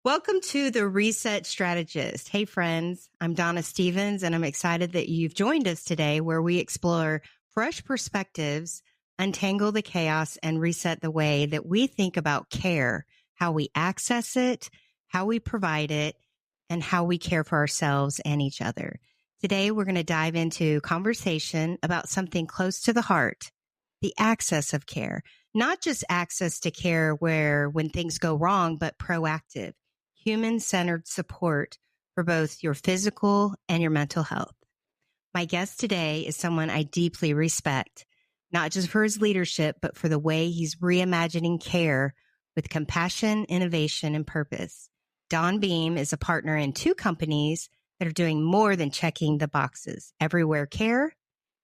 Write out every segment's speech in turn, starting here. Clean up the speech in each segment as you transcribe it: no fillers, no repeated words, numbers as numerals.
Welcome to the Reset Strategist. Hey, friends, I'm Donna Stevens, and I'm excited that you've joined us today where we explore fresh perspectives, untangle the chaos, and reset the way that we think about care, how we access it, how we provide it, and how we care for ourselves and each other. Today, we're going to dive into conversation about something close to the heart, the access of care, not just access to care when things go wrong, but proactive, human-centered support for both your physical and your mental health. My guest today is someone I deeply respect, not just for his leadership, but for the way he's reimagining care with compassion, innovation, and purpose. Don Beam is a partner in two companies that are doing more than checking the boxes: Everywhere Care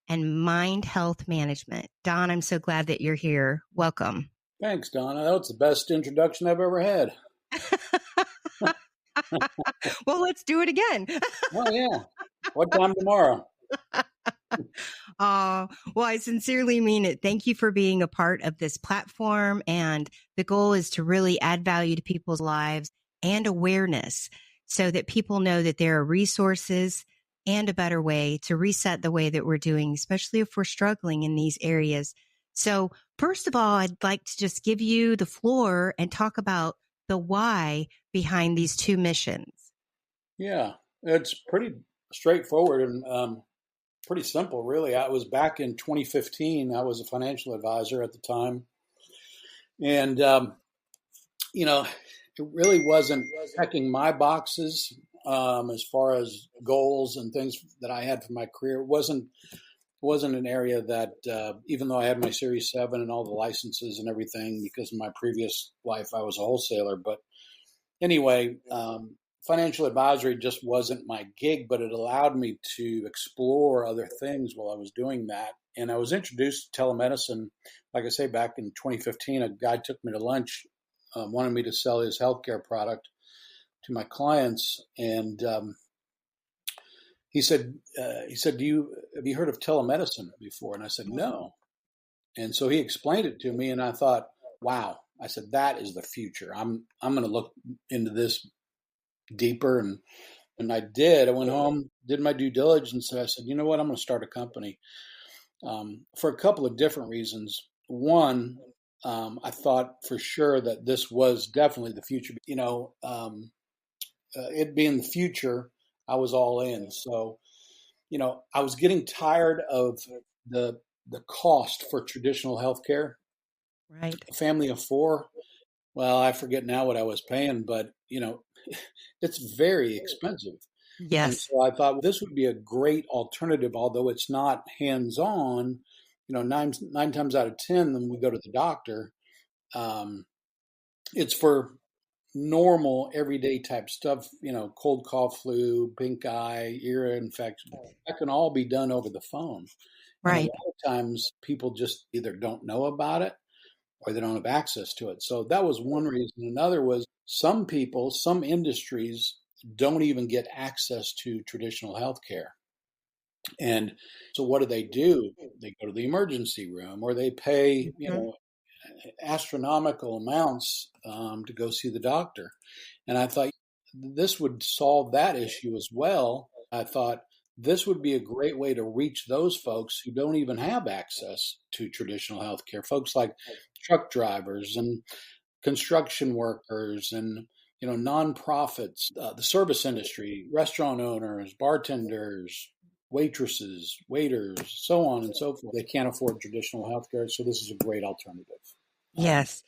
and Mind Health Management. Don, I'm so glad that you're here. Welcome. Thanks, Donna. That's the best introduction I've ever had. Well, let's do it again. Oh, yeah. What time tomorrow? Well, I sincerely mean it. Thank you for being a part of this platform. And the goal is to really add value to people's lives and awareness so that people know that there are resources and a better way to reset the way that we're doing, especially if we're struggling in these areas. So first of all, I'd like to just give you the floor and talk about the why behind these two missions. Yeah, it's pretty straightforward and pretty simple, really. I was back in 2015. I was a financial advisor at the time. And, it really wasn't checking my boxes as far as goals and things that I had for my career. It wasn't an area that, even though I had my Series 7 and all the licenses and everything, because in my previous life I was a wholesaler. But anyway, financial advisory just wasn't my gig, but it allowed me to explore other things while I was doing that. And I was introduced to telemedicine, like I say, back in 2015. A guy took me to lunch, wanted me to sell his healthcare product to my clients. And he said, have you heard of telemedicine before? And I said, no. And so he explained it to me, and I thought, wow. I said, that is the future. I'm going to look into this deeper. And I did. I went home, did my due diligence, and I said, you know what? I'm going to start a company for a couple of different reasons. One, I thought for sure that this was definitely the future. It being the future, I was all in. So, I was getting tired of the cost for traditional healthcare. Right. A family of four. Well, I forget now what I was paying, but it's very expensive. And Yes. so I thought, well, this would be a great alternative, although it's not hands-on. Nine times out of 10, when we go to the doctor, it's for normal, everyday type stuff, cold, cough, flu, pink eye, ear infection. That can all be done over the phone. And a Right. lot of times people just either don't know about it or they don't have access to it. So that was one reason. Another was some people, some industries don't even get access to traditional healthcare. And so what do? They go to the emergency room, or they pay, astronomical amounts to go see the doctor. And I thought this would solve that issue as well. I thought this would be a great way to reach those folks who don't even have access to traditional healthcare. Folks like truck drivers and construction workers and nonprofits, the service industry, restaurant owners, bartenders, waitresses, waiters, so on and so forth. They can't afford traditional healthcare, so this is a great alternative. Yes.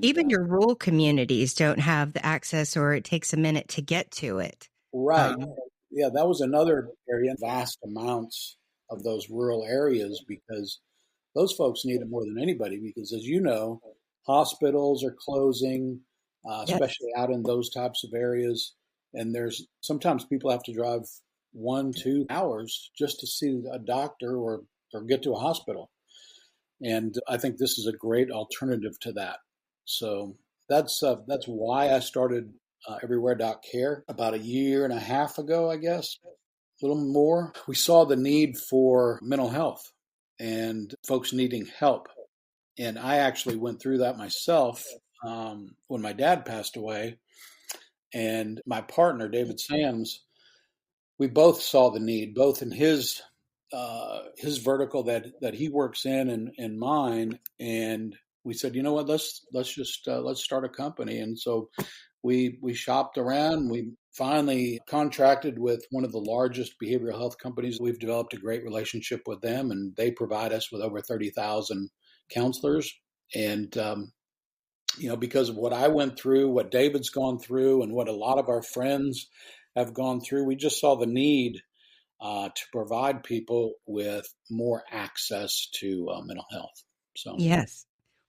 Even your rural communities don't have the access, or it takes a minute to get to it. Right. Yeah, that was another area, vast amounts of those rural areas, because those folks need it more than anybody, because as you know, hospitals are closing, especially out in those types of areas. And there's sometimes people have to drive 1-2 hours just to see a doctor or get to a hospital. And I think this is a great alternative to that. So that's why I started Everywhere.Care about a year and a half ago, I guess, a little more. We saw the need for mental health and folks needing help. And I actually went through that myself when my dad passed away. And my partner, David Sams, we both saw the need, both in his vertical that he works in and mine. And we said, you know what, let's just let's start a company. And so we shopped around. We finally contracted with one of the largest behavioral health companies. We've developed a great relationship with them, and they provide us with over 30,000 counselors. And because of what I went through, what David's gone through, and what a lot of our friends have gone through, we just saw the need to provide people with more access to mental health. So, Yes.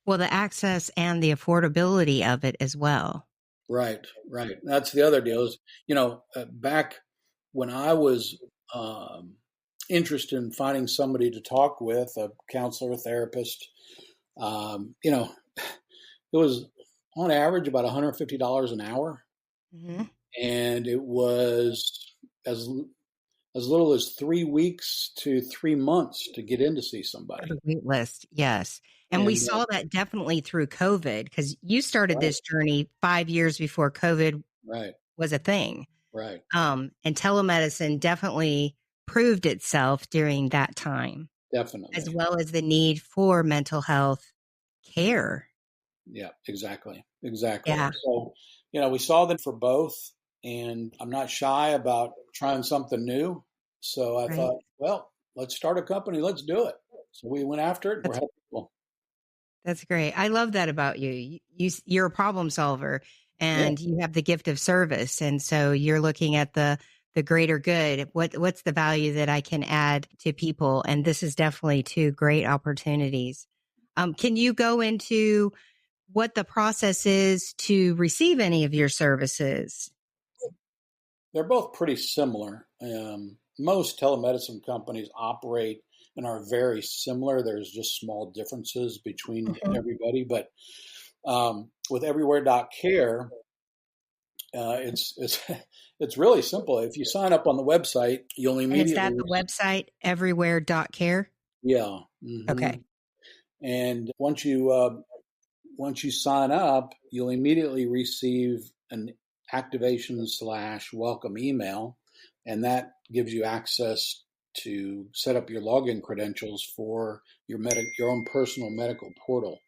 Well, the access and the affordability of it as well. right, right. That's the other deal is, back when I was interested in finding somebody to talk with, a counselor, a therapist, it was on average about $150 an hour. Mm-hmm. And it was as as little as 3 weeks to 3 months to get in to see For somebody. the wait list, yes. And we And saw that definitely through COVID because you started right, this journey 5 years before COVID right, was a thing. right, And telemedicine definitely proved itself during that time, as definitely. well as the need for mental health care. Yeah, exactly, exactly. Yeah, So, we saw that for both, and I'm not shy about trying something new. So I right. thought, well, let's start a company, let's do it. So we went after it, and we're That's helping people. that's great. I love that about you. You're a problem solver Yeah, and you have the gift of service, and so you're looking at the greater good. What's the value that I can add to people? And this is definitely two great opportunities. Can you go into what the process is to receive any of your services? they're both pretty similar. Most telemedicine companies operate and are very similar. There's just small differences between Mhm. everybody, but with Everywhere.care, it's it's really simple. If you sign up on the website, you'll And is immediately that the website everywhere.care? yeah, Okay. and once you sign up, you'll immediately receive an activation / welcome email, and that gives you access to set up your login credentials for your own personal medical portal.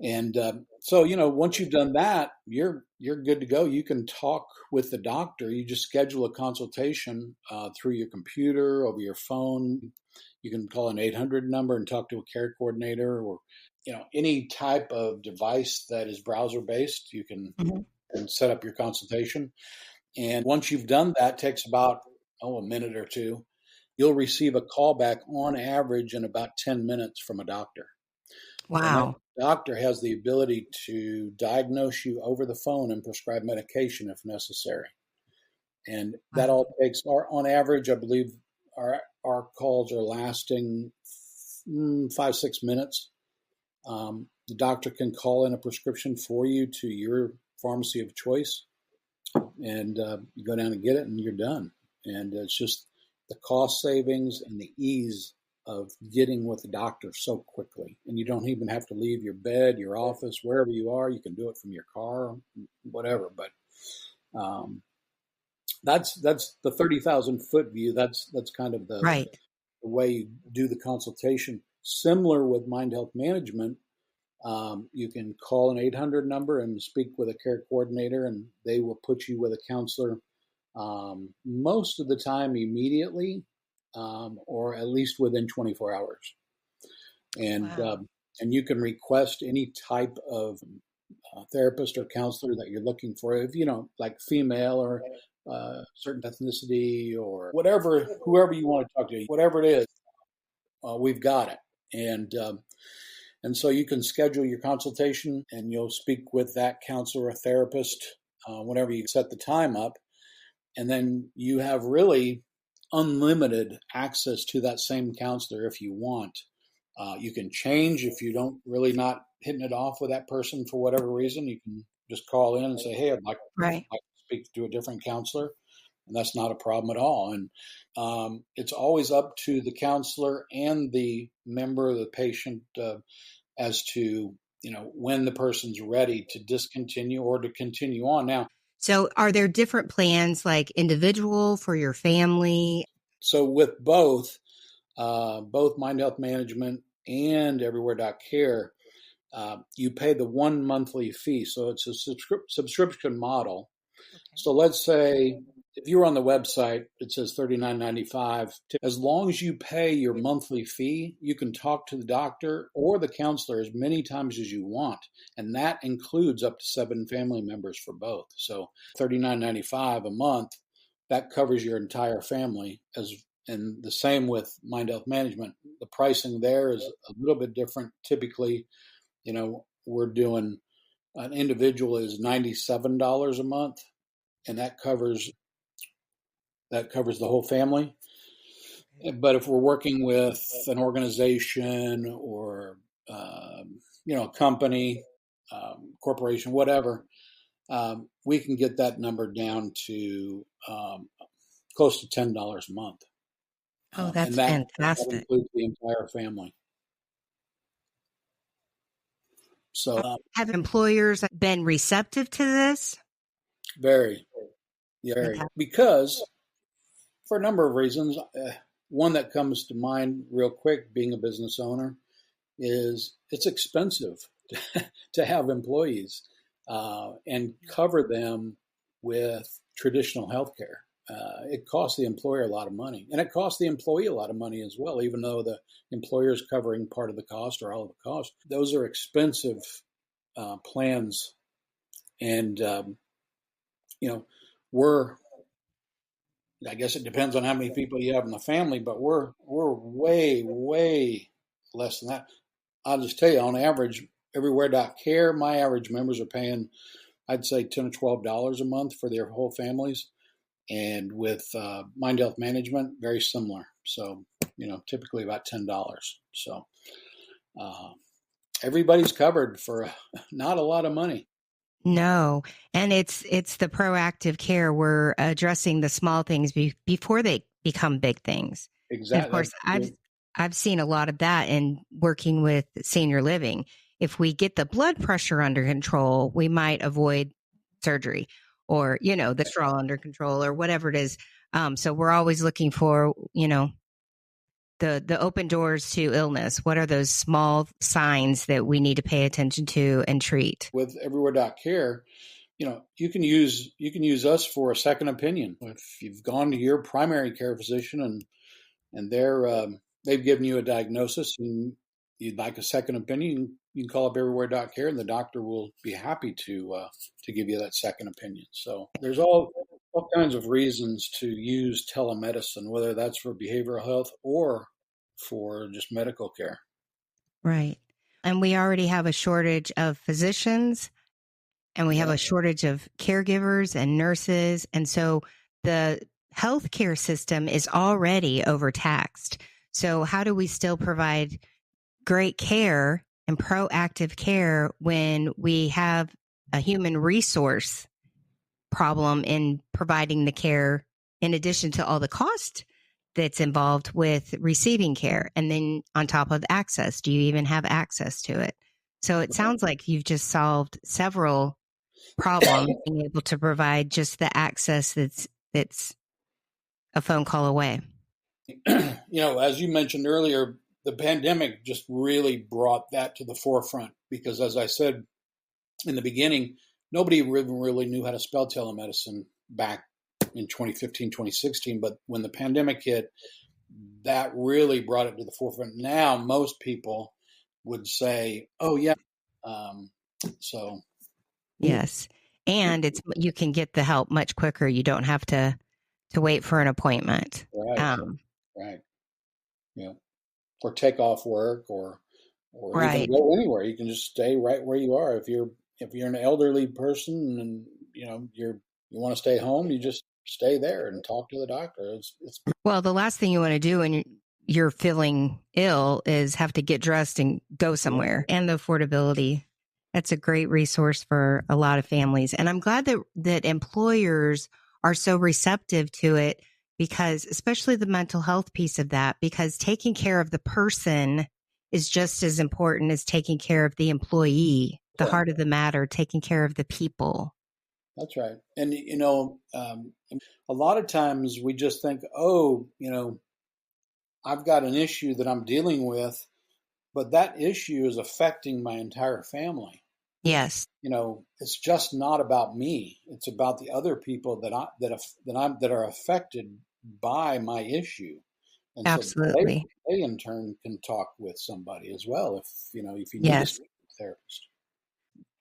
And so, once you've done that, you're good to go. You can talk with the doctor. You just schedule a consultation through your computer, over your phone. You can call an 800 number and talk to a care coordinator, or any type of device that is browser based. You Mhm. can set up your consultation. And once you've done that, it takes about a minute or two. You'll receive a call back on average in about 10 minutes from a doctor. And that Wow. doctor has the ability to diagnose you over the phone and prescribe medication if necessary. And that Wow. all takes, on average, I believe our calls are lasting 5 6 minutes. The doctor can call in a prescription for you to your pharmacy of choice, and you go down and get it, and you're done. And it's just the cost savings and the ease of getting with the doctor so quickly, and you don't even have to leave your bed, your office, wherever you are. You can do it from your car, whatever. But um, that's the 30,000 foot view. That's kind of Right. the way you do the consultation. Similar with mind health management, you can call an 800 number and speak with a care coordinator, and they will put you with a counselor most of the time immediately, or at least within 24 hours. And Wow. you can request any type of therapist or counselor that you're looking for. If like female or certain ethnicity or whatever, whoever you want to talk to, whatever it is, we've got it. And so you can schedule your consultation, and you'll speak with that counselor or therapist whenever you set the time up. And then you have really unlimited access to that same counselor if you want. You can change if you don't really not hitting it off with that person for whatever reason. You can just call in and say, "Hey, Right. like to speak to a different counselor," and that's not a problem at all. And it's always up to the counselor and the member, the patient, as to when the person's ready to discontinue or to continue on. Now, So are there different plans like individual for your family? So with both Mind Health Management and Everywhere.care, you pay the one monthly fee. So it's a subscription model. Okay. So let's say if you're on the website, it says $39.95. As long as you pay your monthly fee, you can talk to the doctor or the counselor as many times as you want. And that includes up to 7 family members for both. So $39.95 a month, that covers your entire family. And the same with Mind Health Management. The pricing there is a little bit different. Typically, we're doing an individual is $97 a month, and that covers the whole family. But if we're working with an organization or a company, corporation, whatever, we can get that number down to close to $10 a month, Oh, and that's that fantastic. includes the entire family. So Have employers been receptive to this? very, yeah, very, Fantastic. because for a number of reasons. One that comes to mind real quick, being a business owner, is it's expensive to have employees and cover them with traditional healthcare. It costs the employer a lot of money, and it costs the employee a lot of money as well, even though the employer is covering part of the cost or all of the cost. Those are expensive plans, and we're I guess it depends on how many people you have in the family, but we're way, way less than that. I'll just tell you, on average, Everywhere.care, my average members are paying, I'd say, $10 or $12 a month for their whole families, and with Mind Health Management, very similar. So, typically about $10. So, uh, everybody's covered for not a lot of money. No, and it's the proactive care. We're addressing the small things before they become big things. And of Exactly. course, I've seen a lot of that in working with senior living. If we get the blood pressure under control, we might avoid surgery, or the cholesterol under control, or whatever it is. So we're always looking for the open doors to illness. What are those small signs that we need to pay attention to and treat? With Everywhere.care, you can use us for a second opinion. If you've gone to your primary care physician and they've given you a diagnosis and you'd like a second opinion, you can call up Everywhere.care and the doctor will be happy to give you that second opinion. So there's all kinds of reasons to use telemedicine, whether that's for behavioral health or for just medical care. Right. And we already have a shortage of physicians, and we have Yeah. a shortage of caregivers and nurses. And so the healthcare system is already overtaxed. So, how do we still provide great care and proactive care when we have a human resource problem in providing the care, in addition to all the cost that's involved with receiving care? And then on top of access, do you even have access to it? So it sounds like you've just solved several problems being able to provide just the access that's a phone call away. As you mentioned earlier, the pandemic just really brought that to the forefront because, as I said in the beginning, nobody really knew how to spell telemedicine back in 2015, 2016. But when the pandemic hit, that really brought it to the forefront. Now, most people would say, oh, yeah. Um, so, Yes. And you can get the help much quicker. You don't have to wait for an appointment. right, Um, right. Yeah. Or take off work or even right. go anywhere. You can just stay right where you are. If you're an elderly person and you want to stay home, you just stay there and talk to the doctor. It's Well, the last thing you want to do when you're feeling ill is have to get dressed and go yeah. somewhere. And the affordability, that's a great resource for a lot of families. And I'm glad that employers are so receptive to it, because especially the mental health piece of that, because taking care of the person is just as important as taking care of the employee, the heart of the matter, taking care of the people. That's right. And, a lot of times we just think, oh, I've got an issue that I'm dealing with, but that issue is affecting my entire family. Yes, It's just not about me. It's about the other people that are affected by my issue. And so absolutely. they in turn can talk with somebody as well if you need to Yes. speak to a therapist.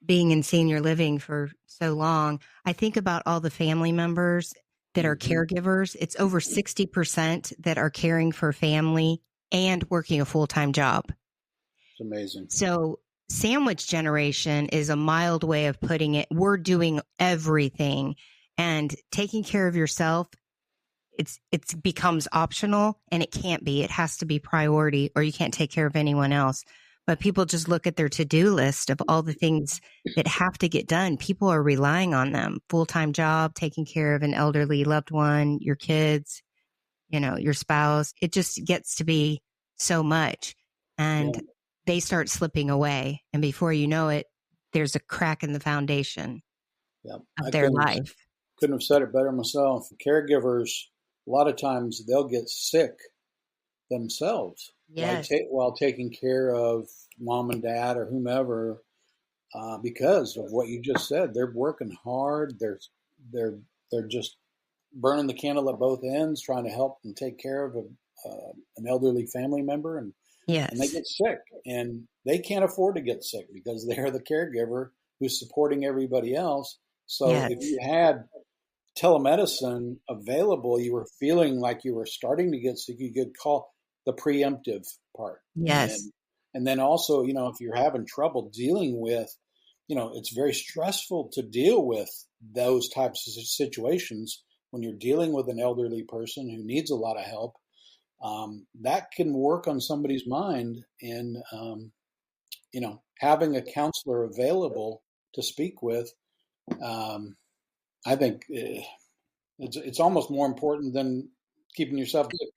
Being in senior living for so long, I think about all the family members that are Hmm. caregivers. It's over 60% that are caring for family and working a full-time job. It's amazing. So, sandwich generation is a mild way of putting it. We're doing everything, and taking care of yourself, it's becomes optional, and it can't be. It has to be priority, or you can't take care of anyone else. But people just look at their to-do list of all the things that have to get done. People are relying on them. Full-time job, taking care of an elderly loved one, your kids, your spouse. It just gets to be so much. And Yeah, they start slipping away. And before you know it, there's a crack in the foundation yeah. of I their life. couldn't have said it better myself. Caregivers, a lot of times they'll get sick themselves Yes. while taking care of mom and dad or whomever, because of what you just said. They're working hard. They're they're just burning the candle at both ends, trying to help and take care of an elderly family member, and they Yes. get sick, and they can't afford to get sick because they're the caregiver who's supporting everybody else. So if Yes. you had telemedicine available, you were feeling like you were starting to get sick, you could call the preemptive part. Yes. And then also, if you're having trouble dealing with, it's very stressful to deal with those types of situations when you're dealing with an elderly person who needs a lot of help. That can work on somebody's mind, and having a counselor available to speak with, um, I think it's almost more important than keeping yourself sick.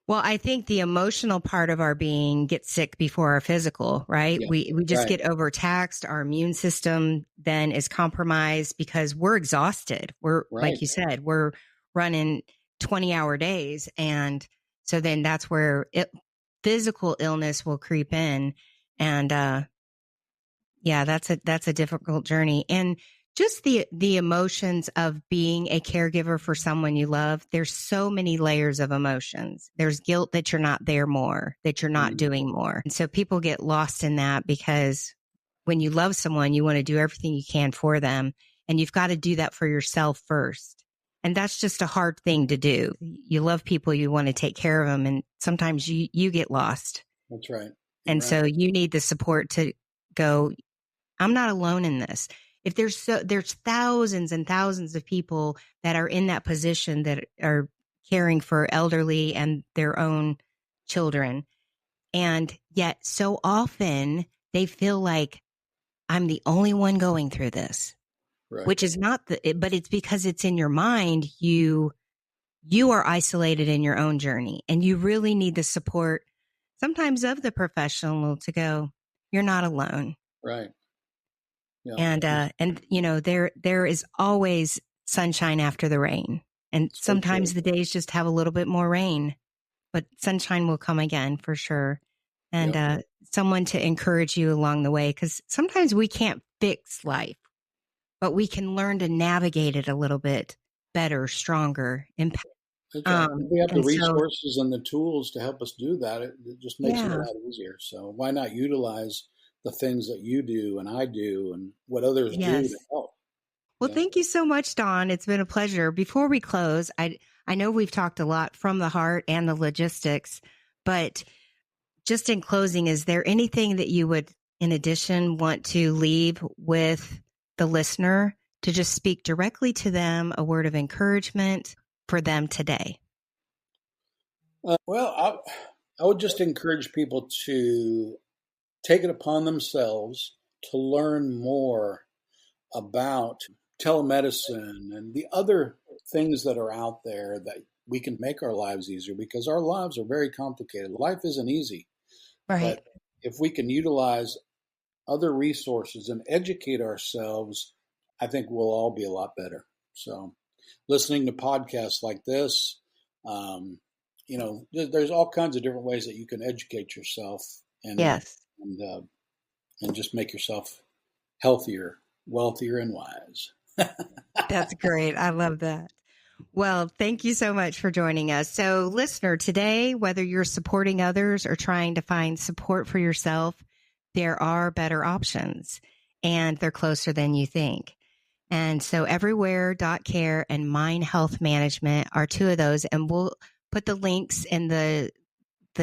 Well, I think the emotional part of our being gets sick before our physical, right? Yeah, We just right, get overtaxed. Our immune system then is compromised because we're exhausted. We're, right, like you said, we're running 20-hour days. And so then that's where physical illness will creep in. And, yeah, that's a difficult journey. And just the emotions of being a caregiver for someone you love, there's so many layers of emotions. There's guilt that you're not there more, that you're not mm, doing more. And so people get lost in that because when you love someone, you want to do everything you can for them, and you've got to do that for yourself first. And that's just a hard thing to do. You love people, you want to take care of them, and sometimes you get lost. that's right. You're And right, so you need the support to go, I'm not alone in this. If there's thousands and thousands of people that are in that position that are caring for elderly and their own children. And yet so often they feel like I'm the only one going through this, right, which is not but it's because it's in your mind. You are isolated in your own journey, and you really need the support sometimes of the professional to go, you're not alone. right. Yeah, And there is always sunshine after the rain, and so true. sometimes the days just have a little bit more rain, but sunshine will come again for sure. And Yep, someone to encourage you along the way, because sometimes we can't fix life, but we can learn to navigate it a little bit better, stronger, that's right. If we have the and so resources and the tools to help us do that, it just makes it a yeah. lot easier. So why not utilize the things that you do and I do and what others do to Yes. help? Well, Yeah. thank you so much, Dawn. It's been a pleasure. Before we close, I know we've talked a lot from the heart and the logistics, but just in closing, is there anything that you would, in addition, want to leave with the listener to just speak directly to them, a word of encouragement for them today? Well, I would just encourage people to take it upon themselves to learn more about telemedicine and the other things that are out there that we can make our lives easier, because our lives are very complicated. Life isn't easy, Right. but if we can utilize other resources and educate ourselves I think we'll all be a lot better. So, listening to podcasts like this, there's all kinds of different ways that you can educate yourself and Yes. and just make yourself healthier, wealthier, and wise. That's great. I love that. Well, thank you so much for joining us. So, listener, today, whether you're supporting others or trying to find support for yourself, there are better options and they're closer than you think. And so, Everywhere.care and Mind Health Management are two of those. And we'll put the links in the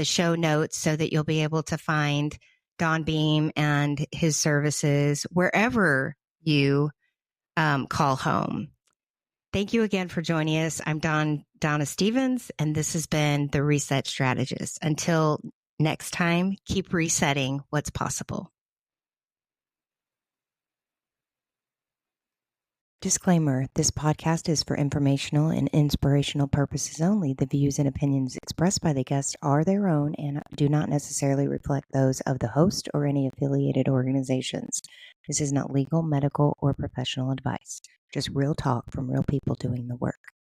show notes so that you'll be able to find Don Beam and his services wherever you call home. Thank you again for joining us. I'm Donna Stevens, and this has been the Reset Strategist. Until next time, keep resetting what's possible. Disclaimer, this podcast is for informational and inspirational purposes only. The views and opinions expressed by the guests are their own and do not necessarily reflect those of the host or any affiliated organizations. This is not legal, medical, or professional advice. Just real talk from real people doing the work.